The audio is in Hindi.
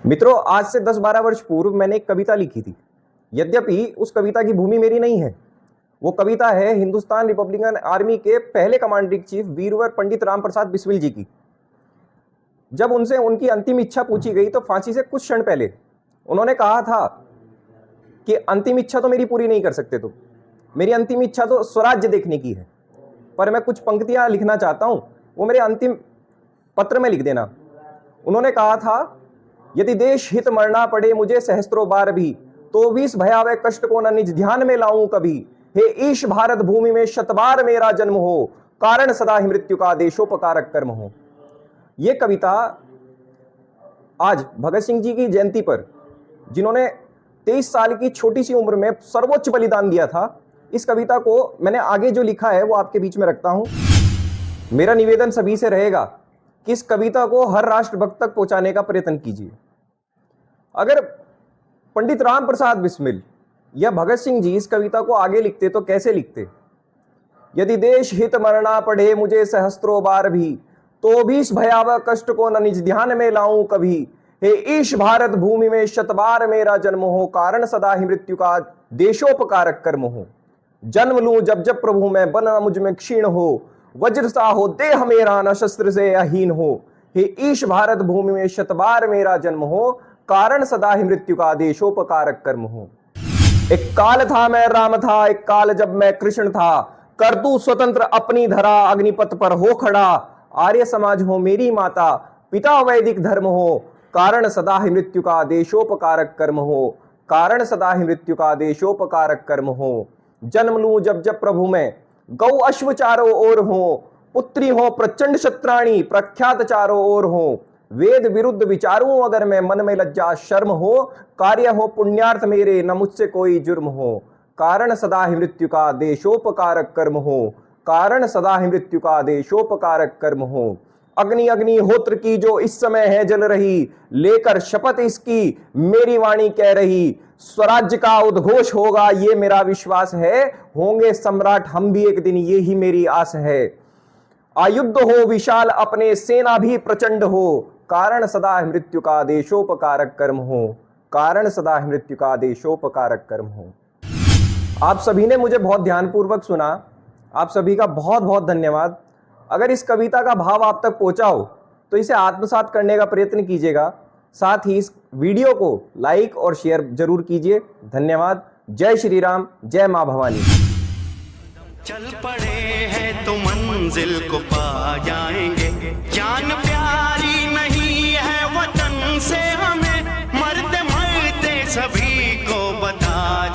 मित्रों, आज से 10-12 वर्ष पूर्व मैंने एक कविता लिखी थी। यद्यपि उस कविता की भूमि मेरी नहीं है। वो कविता है हिंदुस्तान रिपब्लिकन आर्मी के पहले कमांडिंग चीफ वीरवर पंडित राम प्रसाद बिस्मिल जी की। जब उनसे उनकी अंतिम इच्छा पूछी गई तो फांसी से कुछ क्षण पहले उन्होंने कहा था कि अंतिम इच्छा तो मेरी पूरी नहीं कर सकते तुम, मेरी अंतिम इच्छा तो स्वराज्य देखने की है, पर मैं कुछ पंक्तियां लिखना चाहता हूं, वो मेरे अंतिम पत्र में लिख देना। उन्होंने कहा था, यदि देश हित मरना पड़े मुझे सहस्त्रों बार भी, तो भी इस भयावह कष्ट को न निज ध्यान में लाऊं कभी। हे ईश भारत भूमि में शतबार मेरा जन्म हो, कारण सदा ही मृत्यु का देशोपकारक कर्म हो। ये कविता आज भगत सिंह जी की जयंती पर, जिन्होंने 23 साल की छोटी सी उम्र में सर्वोच्च बलिदान दिया था, इस कविता को मैंने आगे जो लिखा है वो आपके बीच में रखता हूं। मेरा निवेदन सभी से रहेगा कि इस कविता को हर राष्ट्रभक्त तक पहुंचाने का प्रयत्न कीजिए। अगर पंडित राम प्रसाद बिस्मिल या भगत सिंह जी इस कविता को आगे लिखते तो कैसे लिखते? यदि देश हित मरना पड़े मुझे सहस्त्रों बार भी, तो भी इस भयावह कष्ट को न निज ध्यान में लाऊं कभी। हे ईश भारत भूमि में शतबार मेरा जन्म हो, कारण सदा ही मृत्यु का देशोपकारक कर्म हो। जन्म लूं जब जब प्रभु मैं, बन मुझ में क्षीण हो, वज्र सा हो देह मेरा न शस्त्र से अहीन हो। हे ईश भारत भूमि में शतबार मेरा जन्म हो, कारण सदा ही मृत्यु का देशोपकारक कर्म हो। एक काल था मैं राम था, एक काल जब मैं कृष्ण था, कर दूं स्वतंत्र अपनी धरा, अग्निपथ पर हो खड़ा। आर्य समाज हो मेरी माता, पिता वैदिक धर्म हो, कारण सदा ही मृत्यु का देशोपकारक कर्म हो। कारण सदा ही मृत्यु का देशोपकारक कर्म हो। जन्म लूं जब जब प्रभु में, गौ अश्व चारों ओर हो, पुत्री हो प्रचंड शत्राणी, प्रख्यात चारों ओर हो। वेद विरुद्ध विचारूं अगर मैं, मन में लज्जा शर्म हो, कार्य हो पुण्यार्थ मेरे, न मुझसे कोई जुर्म हो। कारण सदा ही मृत्यु का देशोपकारक कर्म हो। कारण सदा ही मृत्यु का देशोपकारक कर्म हो। अग्नि अग्निहोत्र की जो इस समय है जल रही, लेकर शपथ इसकी मेरी वाणी कह रही। स्वराज्य का उद्घोष होगा ये मेरा विश्वास है, होंगे सम्राट हम भी एक दिन ये ही मेरी आस है। आयुद्ध हो विशाल अपने, सेना भी प्रचंड हो, कारण सदा ही मृत्यु का देशोपकारक कर्म हो। कारण सदा ही मृत्यु का देशोपकारक कर्म हो। आप सभी ने मुझे बहुत ध्यानपूर्वक सुना, आप सभी का बहुत बहुत धन्यवाद। अगर इस कविता का भाव आप तक पहुंचा हो तो इसे आत्मसात करने का प्रयत्न कीजिएगा। साथ ही इस वीडियो को लाइक और शेयर जरूर कीजिए। धन्यवाद। जय श्री राम, जय मां भवानी। चल पड़े हैं तो मंजिल को पा जाएंगे, जान प्यारी नहीं है वतन से हमें, मरते मरते सभी को बता